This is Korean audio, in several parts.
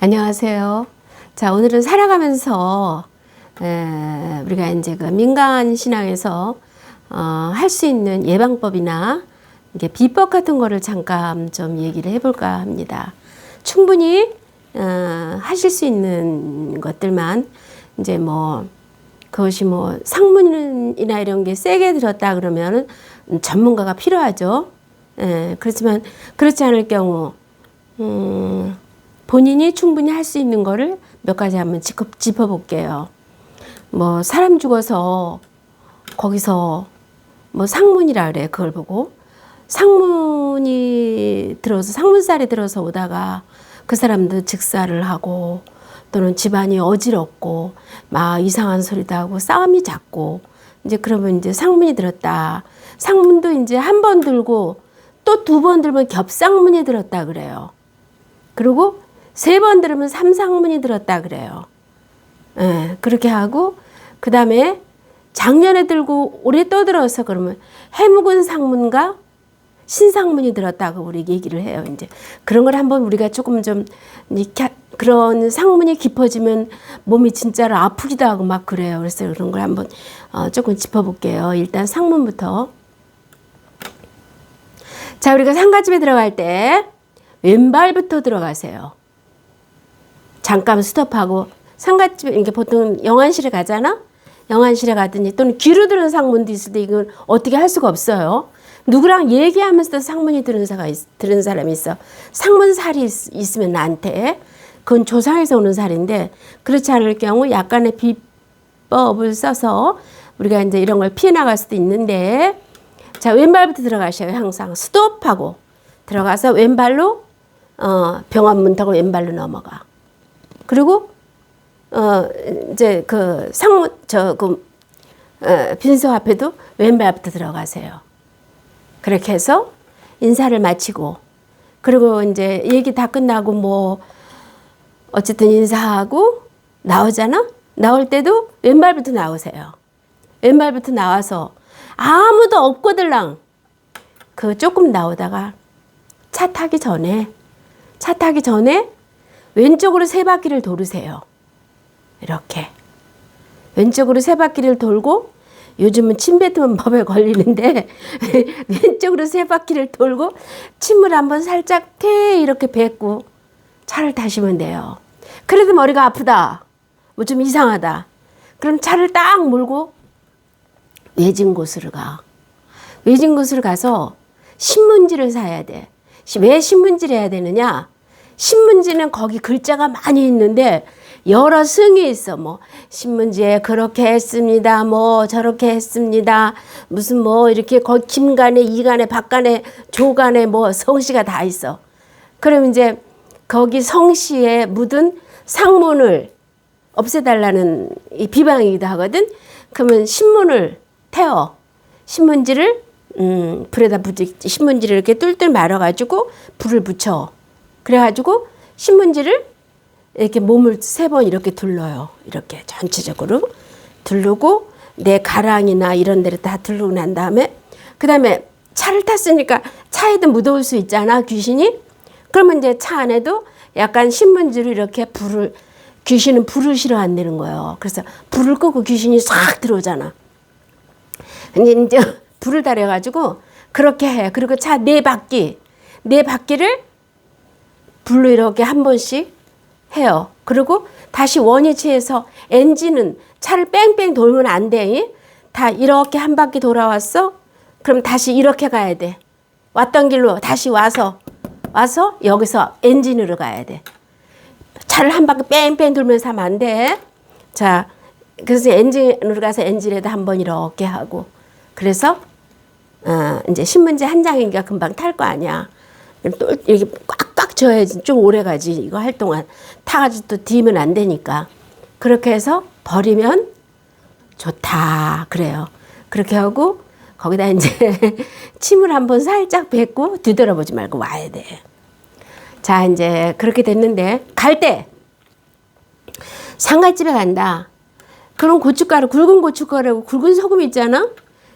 안녕하세요. 자, 오늘은 살아가면서 우리가 이제 그 민간 신앙에서 할 수 있는 예방법이나 이게 비법 같은 거를 잠깐 좀 얘기를 해볼까 합니다. 충분히 하실 수 있는 것들만 이제 뭐 그것이 뭐 상문이나 이런 게 세게 들었다 그러면 전문가가 필요하죠. 그렇지만 그렇지 않을 경우 본인이 충분히 할 수 있는 거를 몇 가지 한번 짚어볼게요. 뭐 사람 죽어서 거기서 뭐 상문이라 그래. 그걸 보고 상문이 들어서 상문살이 들어서 오다가 그 사람도 즉사를 하고 또는 집안이 어지럽고 막 이상한 소리도 하고 싸움이 잦고 이제 그러면 이제 상문이 들었다. 상문도 이제 한 번 들고 또 두 번 들면 겹상문이 들었다 그래요. 그리고 세 번 들으면 삼상문이 들었다 그래요. 그렇게 하고 그 다음에 작년에 들고 올해 또 들어서 그러면 해묵은 상문과 신상문이 들었다고 우리 얘기를 해요. 이제 그런 걸 한번 우리가 조금 좀 그런 상문이 깊어지면 몸이 진짜로 아프기도 하고 막 그래요. 그래서 그런 걸 한번 조금 짚어볼게요. 일단 상문부터. 자, 우리가 상가집에 들어갈 때 왼발부터 들어가세요. 잠깐 스톱하고 상가집에 이렇게 보통 영안실에 가잖아. 영안실에 가더니 또는 귀로 들은 상문도 있을 때 이건 어떻게 할 수가 없어요. 누구랑 얘기하면서 상문이 들은 사람이 있어. 상문살이 있으면 나한테 그건 조상에서 오는 살인데 그렇지 않을 경우 약간의 비법을 써서 우리가 이제 이런 걸 피해 나갈 수도 있는데 자 왼발부터 들어가셔요. 항상 스톱하고 들어가서 왼발로 병원 문턱을 왼발로 넘어가. 그리고 이제 그 상문 빈소 앞에도 왼발부터 들어가세요. 그렇게 해서 인사를 마치고 그리고 이제 얘기 다 끝나고 뭐 어쨌든 인사하고 나오잖아. 나올 때도 왼발부터 나오세요. 왼발부터 나와서 아무도 없거들랑 그 조금 나오다가 차 타기 전에 왼쪽으로 세 바퀴를 돌으세요. 이렇게 왼쪽으로 세 바퀴를 돌고 요즘은 침 뱉으면 법에 걸리는데 왼쪽으로 세 바퀴를 돌고 침을 한번 살짝 이렇게 뱉고 차를 타시면 돼요. 그래도 머리가 아프다. 뭐 좀 이상하다. 그럼 차를 딱 몰고 외진 곳으로 가. 외진 곳으로 가서 신문지를 사야 돼. 왜 신문지를 해야 되느냐? 신문지는 거기 글자가 많이 있는데 여러 승이 있어. 뭐 신문지에 그렇게 했습니다. 뭐 저렇게 했습니다. 무슨 뭐 이렇게 거기 김간에 이간에 박간에 조간에 뭐 성씨가 다 있어. 그럼 이제 거기 성씨에 묻은 상문을 없애달라는 이 비방이기도 하거든. 그러면 신문을 태워. 신문지를 불에다 신문지를 이렇게 뚫뚫 말아가지고 불을 붙여. 그래가지고 신문지를 이렇게 몸을 세 번 이렇게 둘러요. 이렇게 전체적으로 두르고 내 가랑이나 이런 데를 다 두르고 난 다음에 그 다음에 차를 탔으니까 차에도 묻어올 수 있잖아 귀신이. 그러면 이제 차 안에도 약간 신문지로 이렇게 귀신은 불을 싫어한다는 거예요. 그래서 불을 끄고 귀신이 싹 들어오잖아. 근데 이제 불을 달여가지고 그렇게 해. 그리고 차 네 바퀴를 불로 이렇게 한 번씩 해요. 그리고 다시 원위치에서 엔진은 차를 뺑뺑 돌면 안 돼. 다 이렇게 한 바퀴 돌아왔어? 그럼 다시 이렇게 가야 돼. 왔던 길로 다시 와서 여기서 엔진으로 가야 돼. 차를 한 바퀴 뺑뺑 돌면서 하면 안 돼. 자, 그래서 엔진으로 가서 엔진에다 한번 이렇게 하고 그래서 이제 신문지 한 장이니까 금방 탈 거 아니야. 또 이렇게 꽉꽉 져야지 좀 오래 가지. 이거 할 동안 타가지고 또 뒤면 안 되니까. 그렇게 해서 버리면 좋다. 그래요. 그렇게 하고 거기다 이제 침을 한번 살짝 뱉고 뒤돌아보지 말고 와야 돼. 자, 이제 그렇게 됐는데 갈 때 상가집에 간다. 그럼 고춧가루, 굵은 고춧가루하고 굵은 소금 있잖아.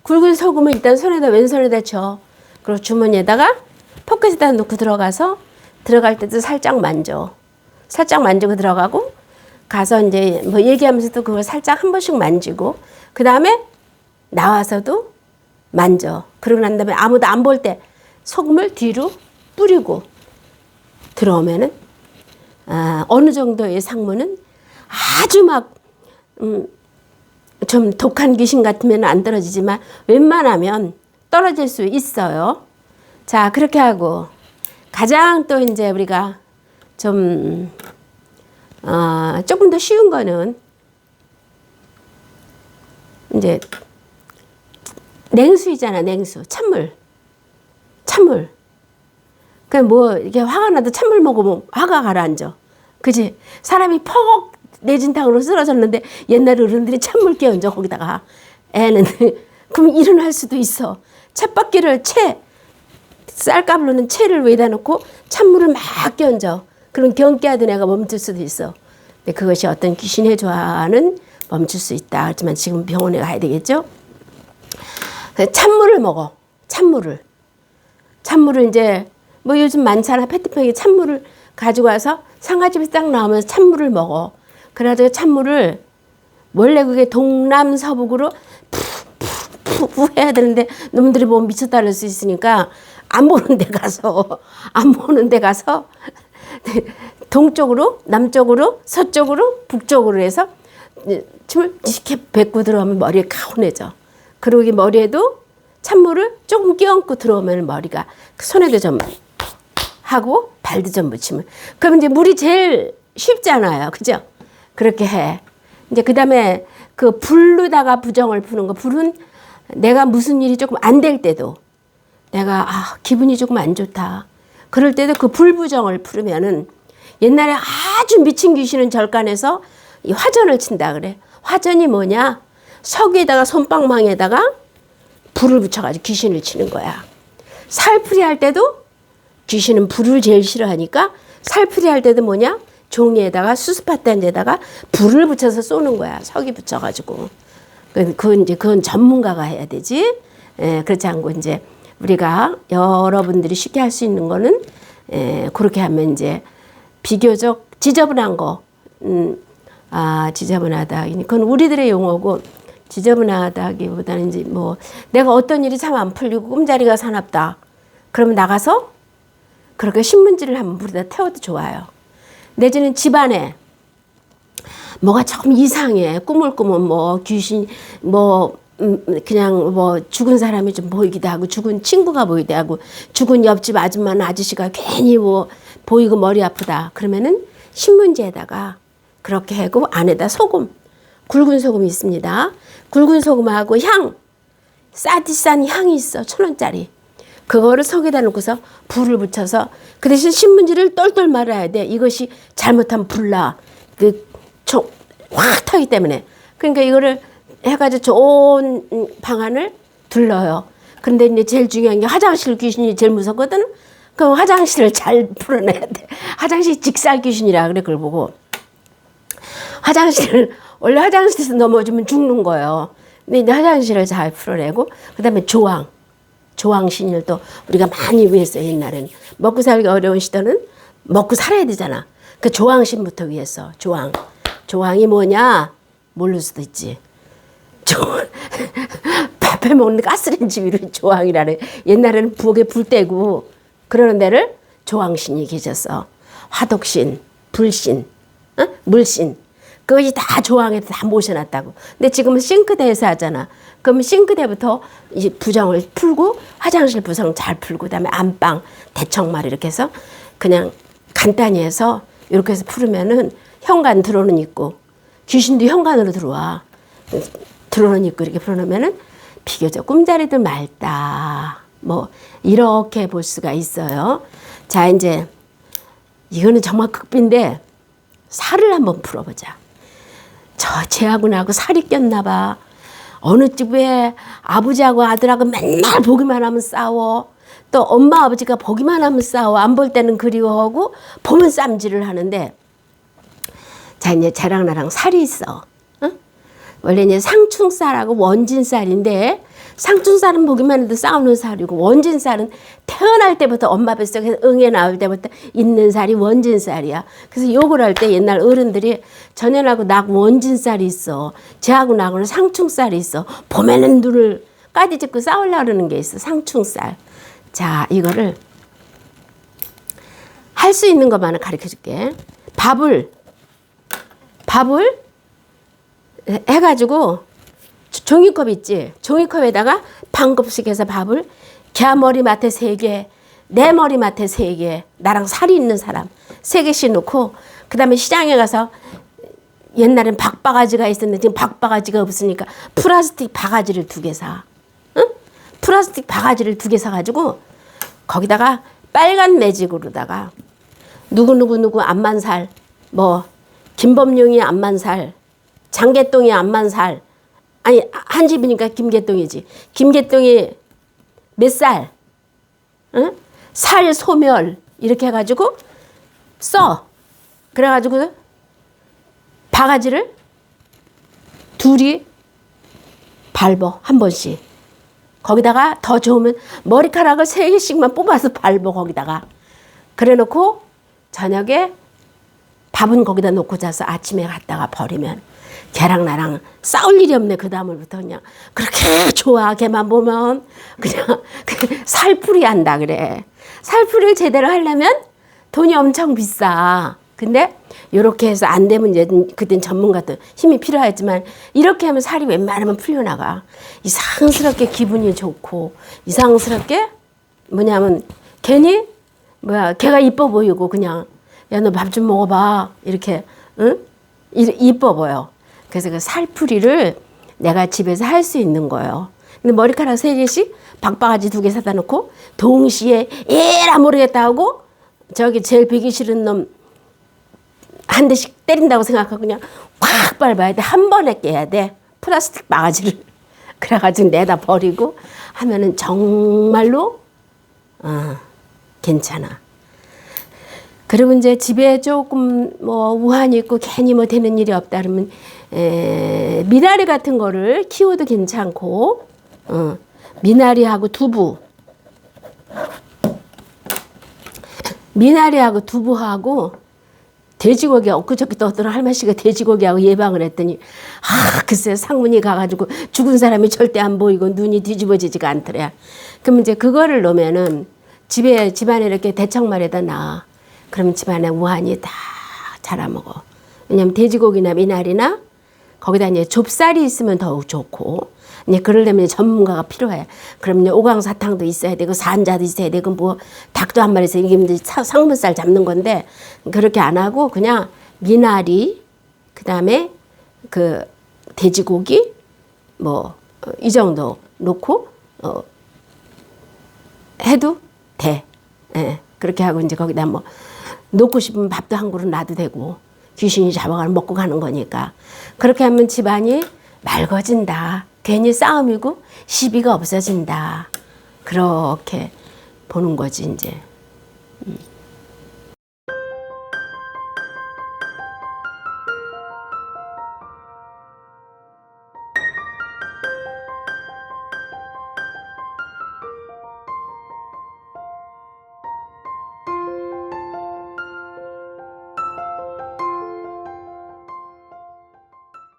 굵은 소금을 일단 왼손에다 쳐. 그리고 주머니에다가 포켓에다 넣고 들어가서 들어갈 때도 살짝 만져. 살짝 만지고 들어가고 가서 이제 뭐 얘기하면서도 그걸 살짝 한 번씩 만지고 그 다음에 나와서도 만져. 그러고 난 다음에 아무도 안 볼 때 소금을 뒤로 뿌리고 들어오면은 어느 정도의 상무는 아주 막 좀 독한 귀신 같으면 안 떨어지지만 웬만하면 떨어질 수 있어요. 자, 그렇게 하고 가장 또 이제 우리가 좀 조금 더 쉬운 거는 이제 냉수이잖아. 냉수, 찬물. 그 뭐 이게 화가 나도 찬물 먹으면 화가 가라앉아. 그지? 사람이 퍽 내진탕으로 쓰러졌는데 옛날 어른들이 찬물 끼얹어 거기다가 애는 그럼 일어날 수도 있어. 찻바퀴를 쌀가루는 채를 위에다 놓고 찬물을 막 끼얹어. 그럼 경기하던 애가 멈출 수도 있어. 근데 그것이 어떤 귀신의 조화는 멈출 수 있다. 하지만 지금 병원에 가야 되겠죠? 찬물을 먹어. 찬물을 이제 뭐 요즘 많잖아. 페트병에 찬물을 가지고 와서 상가집에서 딱 나오면서 찬물을 먹어. 그래가지고 찬물을 원래 그게 동남서북으로 푹 해야 되는데 놈들이 보면 미쳤다 그럴 수 있으니까 안 보는 데 가서 동쪽으로 남쪽으로 서쪽으로 북쪽으로 해서 침을 이렇게 뱉고 들어오면 머리가 가운해져. 그리고 이 머리에도 찬물을 조금 끼얹고 들어오면 머리가 손에도 좀 하고 발도 좀 묻히면 그럼 이제 물이 제일 쉽잖아요. 그죠? 그렇게 해. 이제 그다음에 그 불로다가 부정을 푸는 거. 불은 내가 무슨 일이 조금 안 될 때도 내가 기분이 조금 안 좋다. 그럴 때도 그 불부정을 풀으면은 옛날에 아주 미친 귀신은 절간에서 이 화전을 친다 그래. 화전이 뭐냐? 석에다가 손방망에다가 불을 붙여가지고 귀신을 치는 거야. 살풀이 할 때도 귀신은 불을 제일 싫어하니까 살풀이 할 때도 뭐냐? 종이에다가 수수파탄 데다가 불을 붙여서 쏘는 거야. 석이 붙여가지고. 그건 전문가가 해야 되지. 그렇지 않고 이제 우리가 여러분들이 쉽게 할 수 있는 거는 그렇게 하면 이제 비교적 지저분한 거, 지저분하다. 그건 우리들의 용어고 지저분하다기보다는 이제 뭐 내가 어떤 일이 참 안 풀리고 꿈자리가 사납다. 그러면 나가서 그렇게 신문지를 한번 물에다 태워도 좋아요. 내지는 집안에 뭐가 조금 이상해. 꿈을 꾸면 뭐 귀신 그냥 뭐 죽은 사람이 좀 보이기도 하고 죽은 친구가 보이기도 하고 죽은 옆집 아줌마나 아저씨가 괜히 뭐 보이고 머리 아프다. 그러면은 신문지에다가 그렇게 하고 안에다 소금, 굵은 소금이 있습니다. 굵은 소금하고 싸디 싼 향이 있어. 1,000원짜리. 그거를 속에다 놓고서 불을 붙여서 그 대신 신문지를 똘똘 말아야 돼. 이것이 잘못하면 불나. 확 타기 때문에. 그러니까 이거를 해가지고 좋은 방안을 둘러요. 근데 이제 제일 중요한 게 화장실 귀신이 제일 무섭거든. 그럼 화장실을 잘 풀어내야 돼. 화장실 직살 귀신이라 그래. 그걸 보고. 원래 화장실에서 넘어지면 죽는 거예요. 근데 이제 화장실을 잘 풀어내고, 그 다음에 조왕신을 또 우리가 많이 위했어요. 옛날엔. 먹고 살기 어려운 시대는 먹고 살아야 되잖아. 그 조왕신부터 위했어. 조왕이 뭐냐? 모를 수도 있지. 밥해 먹는 가스레인지 위로 조왕이라는. 옛날에는 부엌에 불 떼고 그러는 데를 조왕신이 계셨어. 화덕신, 불신, 물신. 그것이 다 조항에서 다 모셔놨다고. 근데 지금은 싱크대에서 하잖아. 그러면 싱크대부터 이제 부정을 풀고 화장실 부정 잘 풀고 그다음에 안방, 대청말 이렇게 해서 그냥 간단히 해서 이렇게 해서 풀으면은 현관 들어오는 있고 귀신도 현관으로 들어와. 들어오는 있고 이렇게 풀어놓으면은 비교적 꿈자리도 맑다. 뭐 이렇게 볼 수가 있어요. 자, 이제 이거는 정말 극비인데 살을 한번 풀어보자. 쟤하고 나하고 살이 꼈나 봐. 어느 집에 아버지하고 아들하고 맨날 보기만 하면 싸워. 또 엄마 아버지가 보기만 하면 싸워. 안 볼 때는 그리워하고 보면 쌈질을 하는데, 자, 이제 쟤랑 나랑 살이 있어. 응? 원래 이제 상충살하고 원진살인데 상충살은 보기만 해도 싸우는 살이고 원진살은 태어날 때부터 엄마 뱃속에서 응애 나올 때부터 있는 살이 원진살이야. 그래서 욕을 할 때 옛날 어른들이 전현하고 나하고 원진살이 있어. 쟤하고 나하고는 상충살이 있어. 봄에는 눈을 까디짓고 싸우려고 그러는 게 있어. 상충살. 자, 이거를 할 수 있는 것만은 가르쳐 줄게. 밥을 해가지고 종이컵 있지? 종이컵에다가 반컵씩 해서 밥을 걔 머리맡에 3개, 내 머리맡에 3개, 나랑 살이 있는 사람 3개씩 놓고 그 다음에 시장에 가서 옛날엔 박바가지가 있었는데 지금 박바가지가 없으니까 플라스틱 바가지를 2개 사. 응? 플라스틱 바가지를 2개 사가지고 거기다가 빨간 매직으로다가 누구 암만살, 뭐 김범용이 암만살, 장개똥이 암만살, 아니 한 집이니까 김개똥이지. 김개똥이 몇 살, 응? 살 소멸 이렇게 해가지고 써. 그래가지고 바가지를 둘이 밟어 한 번씩. 거기다가 더 좋으면 머리카락을 3개씩만 뽑아서 밟어 거기다가. 그래놓고 저녁에 밥은 거기다 놓고 자서 아침에 갔다가 버리면 걔랑 나랑 싸울 일이 없네. 그 다음부터 그냥 그렇게 좋아. 걔만 보면 그냥 살풀이 한다 그래. 살풀이를 제대로 하려면 돈이 엄청 비싸. 근데 이렇게 해서 안 되면 이제 그땐 전문가도 힘이 필요하지만 이렇게 하면 살이 웬만하면 풀려나가. 이상스럽게 기분이 좋고 이상스럽게 뭐냐면 괜히 걔가 이뻐 보이고 그냥 야 너 밥 좀 먹어봐 이렇게 응? 이뻐 보여. 그래서 그 살풀이를 내가 집에서 할 수 있는 거예요. 근데 머리카락 3개씩 박바가지 2개 사다 놓고 동시에 에라 모르겠다 하고 저기 제일 배기 싫은 놈 한 대씩 때린다고 생각하고 그냥 확 밟아야 돼. 한 번에 깨야 돼. 플라스틱 바가지를. 그래가지고 내다 버리고 하면은 정말로 괜찮아. 그리고 이제 집에 조금 뭐 우환이 있고 괜히 뭐 되는 일이 없다 그러면 미나리 같은 거를 키워도 괜찮고 미나리하고 두부 미나리하고 두부하고 돼지고기 엊그저께 또 어떤 할머니가 돼지고기하고 예방을 했더니 글쎄 상문이 가가지고 죽은 사람이 절대 안 보이고 눈이 뒤집어지지가 않더래. 그럼 이제 그거를 놓으면은 집안에 이렇게 대청말에다 놔. 그러면 집안에 우환이 다 자라먹어. 왜냐면 돼지고기나 미나리나 거기다 이제 좁쌀이 있으면 더욱 좋고, 이제 그러려면 전문가가 필요해. 그럼 이제 오광사탕도 있어야 되고, 산자도 있어야 되고, 뭐, 닭도 한 마리 있어야 되고, 이게 이제 상문살 잡는 건데, 그렇게 안 하고, 그냥 미나리, 그 다음에 그 돼지고기, 뭐, 이 정도 놓고, 해도 돼. 예. 그렇게 하고 이제 거기다 뭐, 놓고 싶으면 밥도 한 그릇 놔도 되고, 귀신이 잡아가서 먹고 가는 거니까. 그렇게 하면 집안이 맑아진다. 괜히 싸움이고 시비가 없어진다. 그렇게 보는 거지 이제.